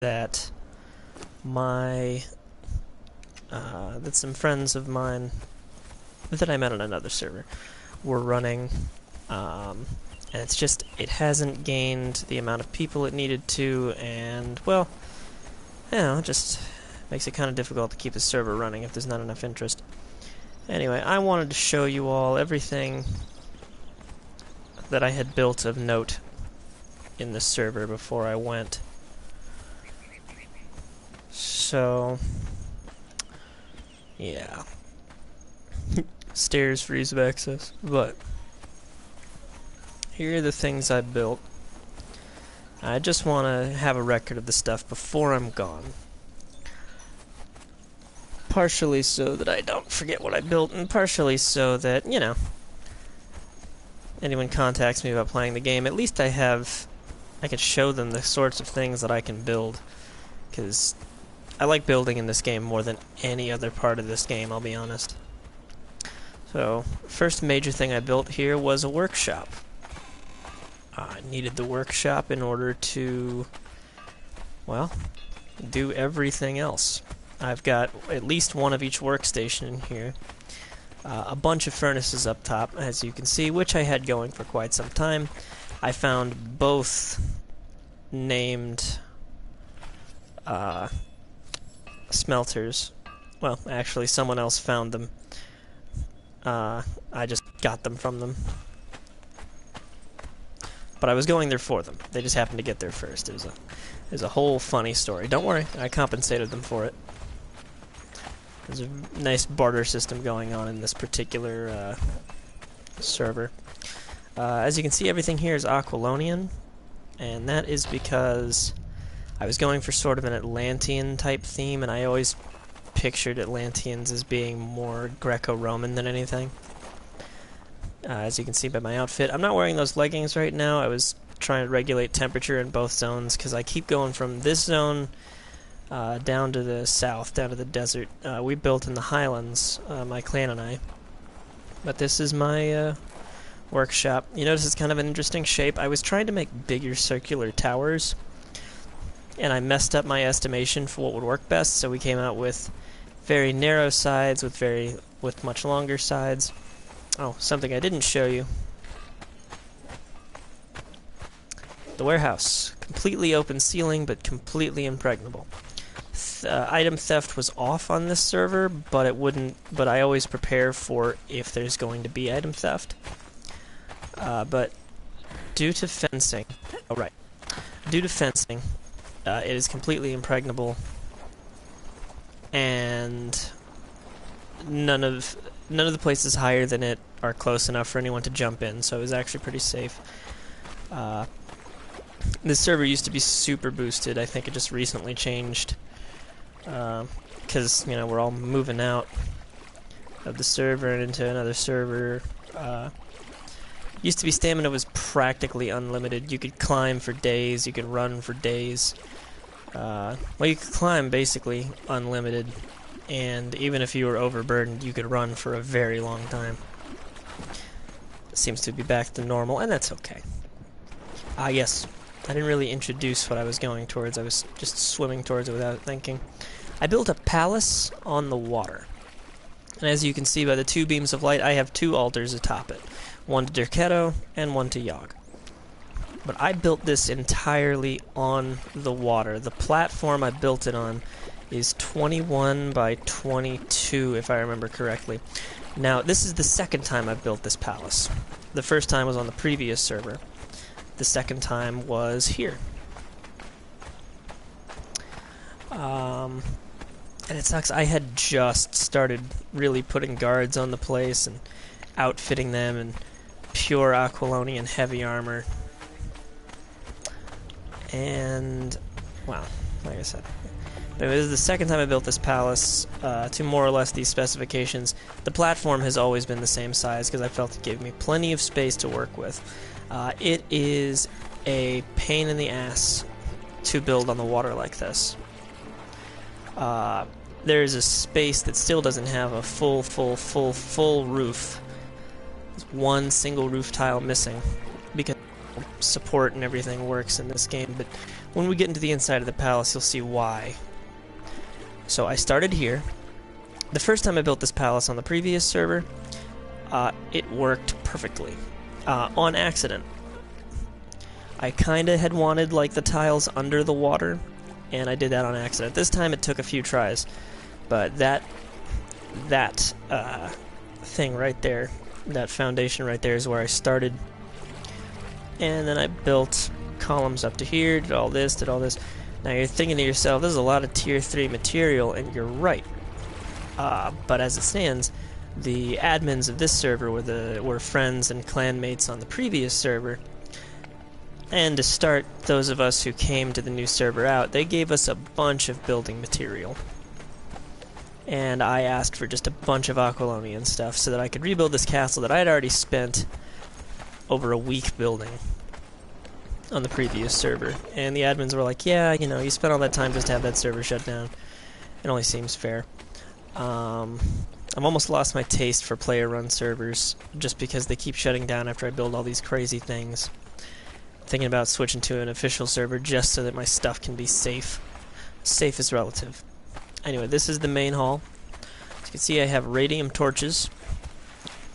that that some friends of mine that I met on another server were running, and it hasn't gained the amount of people it needed to, and, well, it just makes it kind of difficult to keep the server running if there's not enough interest. Anyway, I wanted to show you all everything that I had built of note in the server before I went. So, yeah. Stairs for ease of access, but here are the things I built. I just want to have a record of the stuff before I'm gone. Partially so that I don't forget what I built, and partially so that, anyone contacts me about playing the game, at least I could show them the sorts of things that I can build, because I like building in this game more than any other part of this game, I'll be honest. So, first major thing I built here was a workshop. I needed the workshop in order to, well, do everything else. I've got at least one of each workstation in here. A bunch of furnaces up top, as you can see, which I had going for quite some time. I found both named smelters. Well, actually, someone else found them. I just got them from them. But I was going there for them. They just happened to get there first. It was a whole funny story. Don't worry, I compensated them for it. There's a nice barter system going on in this particular server. As you can see, everything here is Aquilonian, and that is because I was going for sort of an Atlantean type theme, and I always pictured Atlanteans as being more Greco-Roman than anything. As you can see by my outfit, I'm not wearing those leggings right now. I was trying to regulate temperature in both zones because I keep going from this zone down to the south, down to the desert. We built in the highlands, my clan and I. But this is my workshop. You notice it's kind of an interesting shape. I was trying to make bigger circular towers, and I messed up my estimation for what would work best, so we came out with very narrow sides with much longer sides. Oh, something I didn't show you. The warehouse. Completely open ceiling, but completely impregnable. Item theft was off on this server, but I always prepare for if there's going to be item theft. But due to fencing, it is completely impregnable, and none of the places higher than it are close enough for anyone to jump in, so it was actually pretty safe. This server used to be super boosted. I think it just recently changed, because, we're all moving out of the server and into another server. Used to be stamina was practically unlimited. You could climb for days, you could run for days. Well, you could climb basically unlimited, and even if you were overburdened, you could run for a very long time. Seems to be back to normal, and that's okay. Yes, I didn't really introduce what I was going towards. I was just swimming towards it without thinking. I built a palace on the water. And as you can see by the two beams of light, I have two altars atop it. One to Derketo and one to Yogg. But I built this entirely on the water. The platform I built it on is 21 by 22, if I remember correctly. Now, this is the second time I've built this palace. The first time was on the previous server. The second time was here. And it sucks. I had just started really putting guards on the place and outfitting them in pure Aquilonian heavy armor. And, well, like I said, it was the second time I built this palace to more or less these specifications. The platform has always been the same size because I felt it gave me plenty of space to work with. It is a pain in the ass to build on the water like this. There's a space that still doesn't have a full roof. There's one single roof tile missing because support and everything works in this game, but when we get into the inside of the palace, you'll see why. So I started here. The first time I built this palace on the previous server, it worked perfectly, on accident. I kinda had wanted like the tiles under the water, and I did that on accident. This time it took a few tries, but that thing right there, that foundation right there is where I started. And then I built columns up to here, did all this. Now you're thinking to yourself, this is a lot of tier 3 material, and you're right. But as it stands, the admins of this server were friends and clanmates on the previous server. And to start those of us who came to the new server out, they gave us a bunch of building material. And I asked for just a bunch of Aquilonian stuff so that I could rebuild this castle that I had already spent over a week building on the previous server. And the admins were like, yeah, you know, you spent all that time just to have that server shut down. It only seems fair. I've almost lost my taste for player-run servers just because they keep shutting down after I build all these crazy things. Thinking about switching to an official server just so that my stuff can be safe. Safe is relative. Anyway, this is the main hall. As you can see, I have radium torches.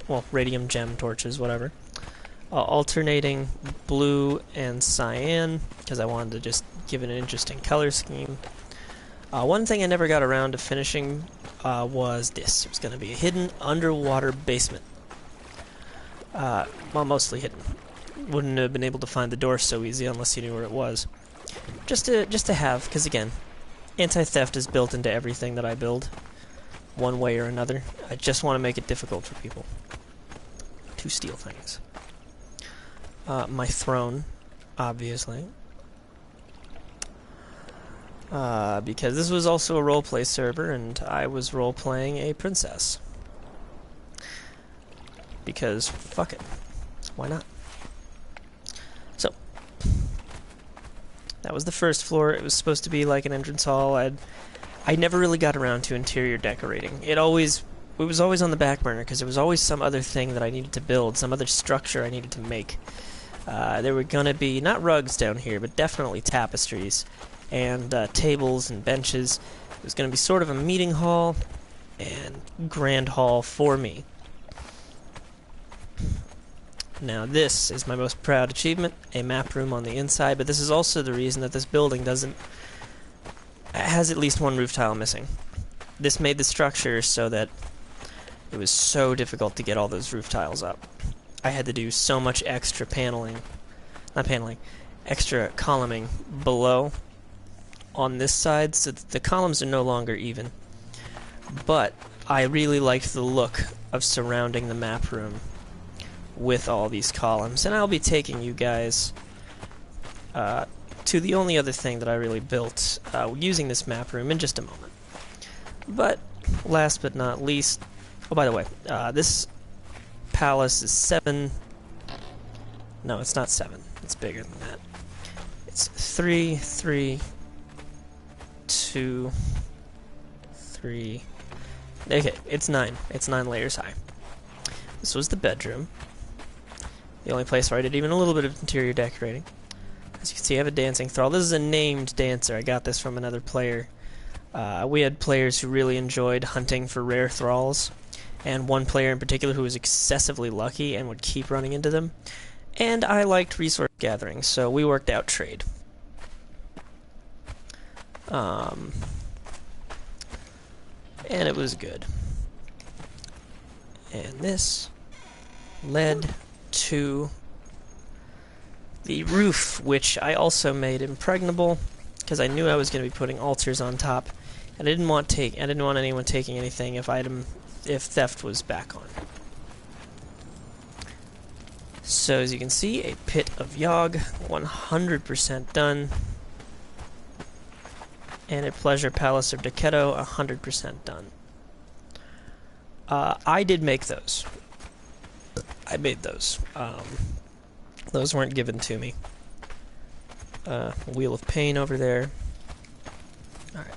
Well, radium gem torches, whatever. Alternating blue and cyan, because I wanted to just give it an interesting color scheme. One thing I never got around to finishing was this. It was going to be a hidden underwater basement. Well, mostly hidden. Wouldn't have been able to find the door so easy unless you knew where it was. Just to have, because again, anti-theft is built into everything that I build, one way or another. I just want to make it difficult for people to steal things. My throne, obviously. Because this was also a roleplay server, and I was roleplaying a princess. Because, fuck it. Why not? So, that was the first floor. It was supposed to be like an entrance hall. I never really got around to interior decorating. It was always on the back burner, because there was always some other thing that I needed to build, some other structure I needed to make. There were going to be, not rugs down here, but definitely tapestries, and tables and benches. It was going to be sort of a meeting hall and grand hall for me. Now this is my most proud achievement, a map room on the inside, but this is also the reason that this building has at least one roof tile missing. This made the structure so that it was so difficult to get all those roof tiles up. I had to do so much extra extra columning below on this side, so that the columns are no longer even. But I really liked the look of surrounding the map room with all these columns, and I'll be taking you guys to the only other thing that I really built using this map room in just a moment. But last but not least, oh, by the way, this palace is 7. No, it's not 7. It's bigger than that. It's 3, 3, 2, 3. Okay, it's 9. It's 9 layers high. This was the bedroom. The only place where I did even a little bit of interior decorating. As you can see, I have a dancing thrall. This is a named dancer. I got this from another player. We had players who really enjoyed hunting for rare thralls, and one player in particular who was excessively lucky and would keep running into them. And I liked resource gathering, so we worked out trade. And it was good. And this led to the roof, which I also made impregnable because I knew I was going to be putting altars on top, and I didn't want anyone taking anything if theft was back on. So as you can see, a pit of Yogg, 100% done, and a pleasure palace of Decetto, 100% done. I did make those. I made those. Those weren't given to me. Wheel of Pain over there. Alright.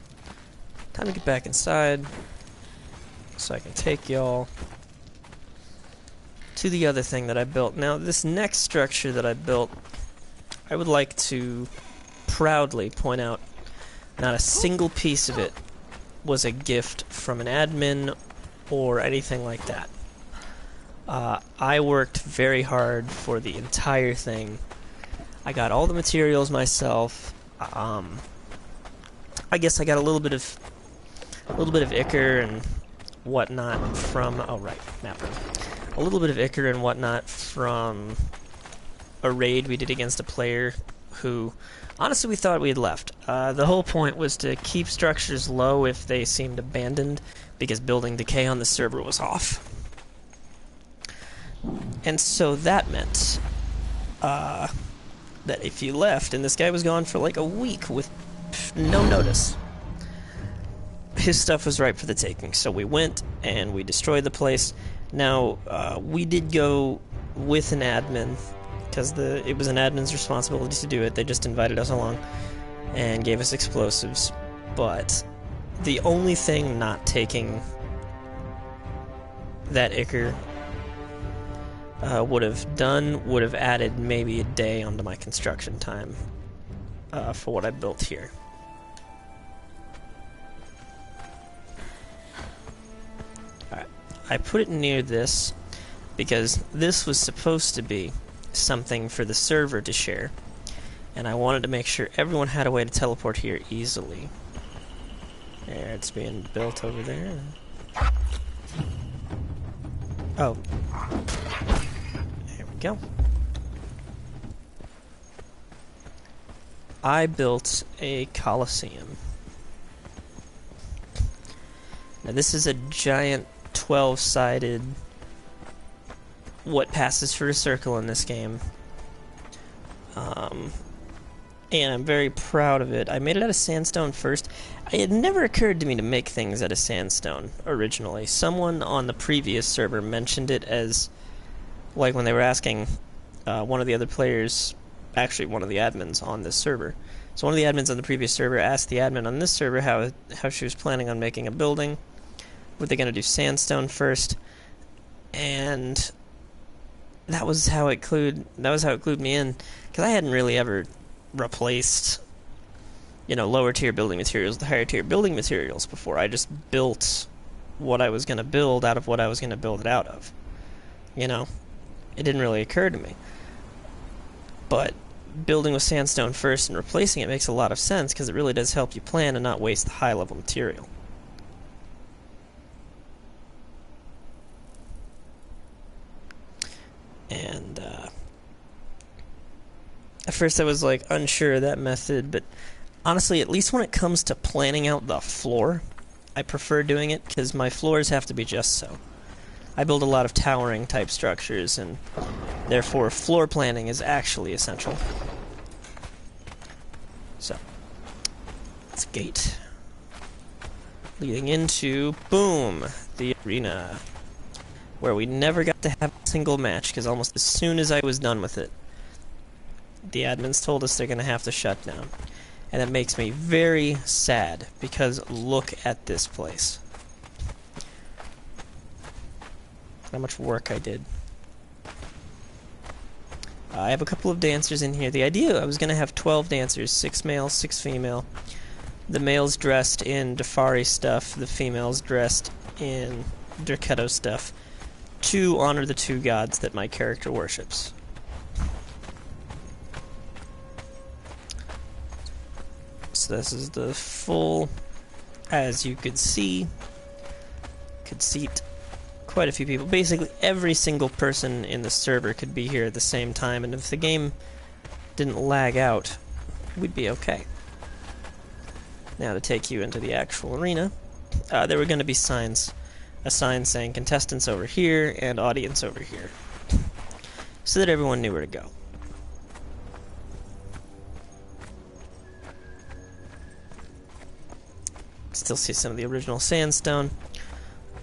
Time to get back inside so I can take y'all to the other thing that I built. Now, this next structure that I built I would like to proudly point out not a single piece of it was a gift from an admin or anything like that. I worked very hard for the entire thing. I got all the materials myself. I guess I got a little bit of ichor and whatnot from map room. A little bit of ichor and whatnot from a raid we did against a player who honestly we thought we had left. The whole point was to keep structures low if they seemed abandoned, because building decay on the server was off. And so that meant that if you left, and this guy was gone for like a week with no notice, his stuff was ripe for the taking. So we went and we destroyed the place. Now, we did go with an admin, because it was an admin's responsibility to do it. They just invited us along and gave us explosives. But the only thing not taking that ichor would have added maybe a day onto my construction time for what I built here. Alright, I put it near this because this was supposed to be something for the server to share, and I wanted to make sure everyone had a way to teleport here easily. There, it's being built over there. Oh. There we go. I built a Colosseum. Now this is a giant 12-sided what passes for a circle in this game. And I'm very proud of it. I made it out of sandstone first. It had never occurred to me to make things out of sandstone originally. Someone on the previous server mentioned it as, like when they were asking one of the other players, actually one of the admins on this server. So one of the admins on the previous server asked the admin on this server how she was planning on making a building. Were they going to do sandstone first? And that was how it clued me in, because I hadn't really ever replaced, lower tier building materials with higher tier building materials before. I just built what I was going to build out of what I was going to build it out of. It didn't really occur to me. But building with sandstone first and replacing it makes a lot of sense, because it really does help you plan and not waste the high level material. And at first I was unsure of that method, but honestly, at least when it comes to planning out the floor, I prefer doing it, because my floors have to be just so. I build a lot of towering type structures, and therefore floor planning is actually essential. So, it's a gate leading into, boom, the arena, where we never got to have a single match, because almost as soon as I was done with it, the admins told us they're going to have to shut down. And that makes me very sad, because look at this place. How much work I did. I have a couple of dancers in here. The idea, I was going to have 12 dancers, 6 male, 6 female. The males dressed in Defari stuff, the females dressed in Derketo stuff, to honor the two gods that my character worships. So this is the full, as you could see, could seat quite a few people. Basically every single person in the server could be here at the same time, and if the game didn't lag out, we'd be okay. Now to take you into the actual arena, there were going to be signs. A sign saying contestants over here and audience over here, so that everyone knew where to go. Still see some of the original sandstone.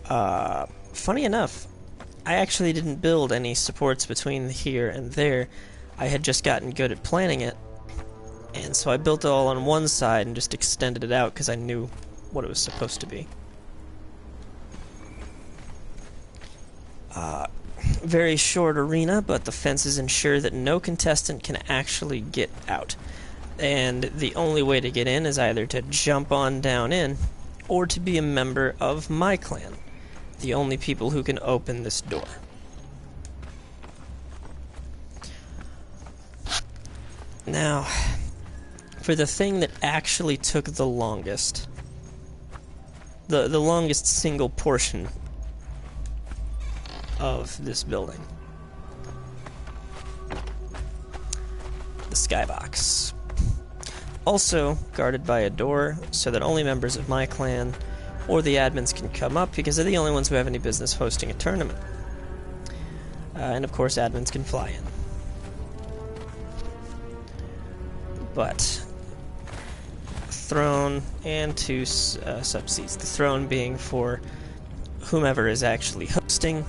Funny enough, I actually didn't build any supports between here and there. I had just gotten good at planning it, and so I built it all on one side and just extended it out because I knew what it was supposed to be. very short arena, but the fences ensure that no contestant can actually get out. And the only way to get in is either to jump on down in, or to be a member of my clan, the only people who can open this door. Now, for the thing that actually took the longest, the longest single portion of this building, the skybox. Also guarded by a door so that only members of my clan or the admins can come up, because they're the only ones who have any business hosting a tournament. And of course admins can fly in. But throne and two sub-seats. The throne being for whomever is actually hosting,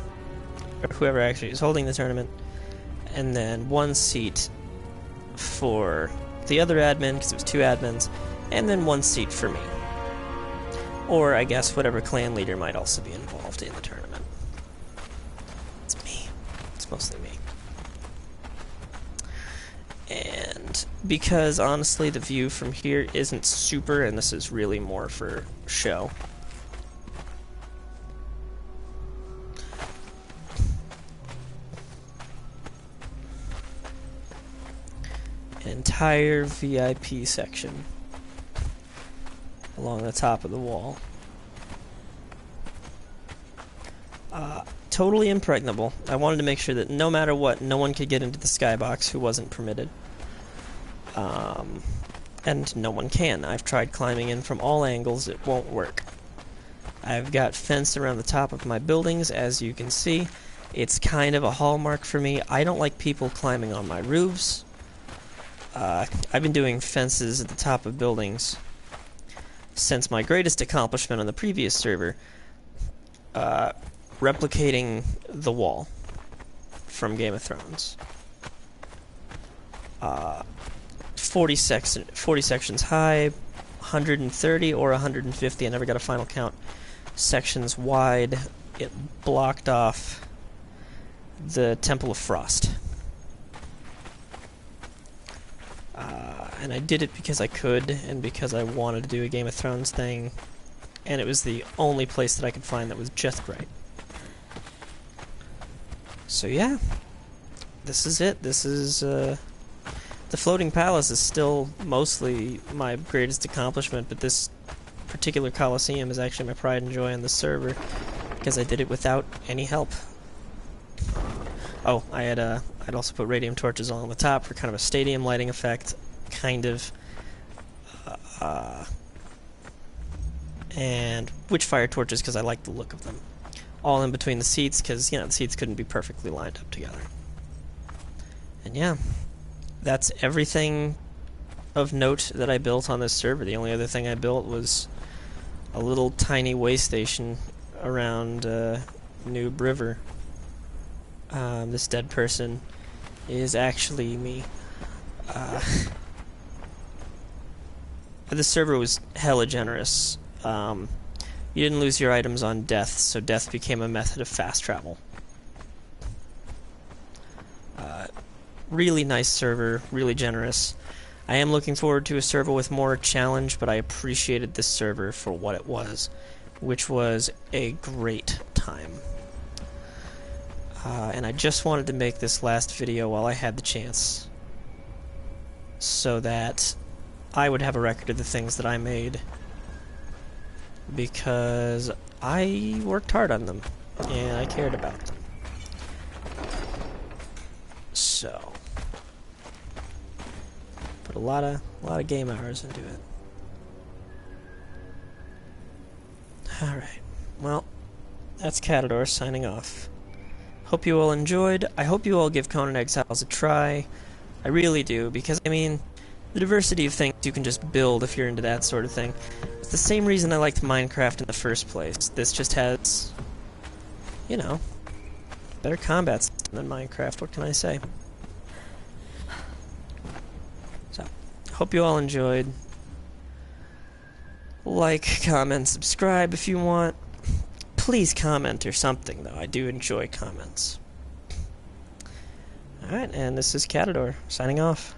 or whoever actually is holding the tournament, and then one seat for the other admin, because it was two admins, and then one seat for me. Or, I guess, whatever clan leader might also be involved in the tournament. It's me. It's mostly me. And because, honestly, the view from here isn't super, and this is really more for show, entire VIP section along the top of the wall. Totally impregnable. I wanted to make sure that no matter what, no one could get into the skybox who wasn't permitted. And no one can. I've tried climbing in from all angles, it won't work. I've got fence around the top of my buildings, as you can see. It's kind of a hallmark for me. I don't like people climbing on my roofs. I've been doing fences at the top of buildings since my greatest accomplishment on the previous server, replicating the wall from Game of Thrones. 40 sections high, 130 or 150, I never got a final count, sections wide. It blocked off the Temple of Frost. And I did it because I could, and because I wanted to do a Game of Thrones thing, and it was the only place that I could find that was just right. So yeah, this is it. This is, the Floating Palace is still mostly my greatest accomplishment, but this particular Coliseum is actually my pride and joy on the server, because I did it without any help. Oh, I'd also put radium torches along the top for kind of a stadium lighting effect, kind of, and witchfire torches because I like the look of them. All in between the seats because, you know, the seats couldn't be perfectly lined up together. And yeah, that's everything of note that I built on this server. The only other thing I built was a little tiny way station around Noob River. This dead person is actually me. This server was hella generous. You didn't lose your items on death, so death became a method of fast travel. Really nice server, really generous. I am looking forward to a server with more challenge, but I appreciated this server for what it was, which was a great time. And I just wanted to make this last video while I had the chance, so that I would have a record of the things that I made, because I worked hard on them, and I cared about them. So, put a lot of game hours into it. Alright, well, that's Catador signing off. Hope you all enjoyed. I hope you all give Conan Exiles a try. I really do, because, I mean, the diversity of things you can just build if you're into that sort of thing. It's the same reason I liked Minecraft in the first place. This just has, you know, better combat system than Minecraft. What can I say? So, hope you all enjoyed. Like, comment, subscribe if you want. Please comment or something, though. I do enjoy comments. Alright, and this is Catador, signing off.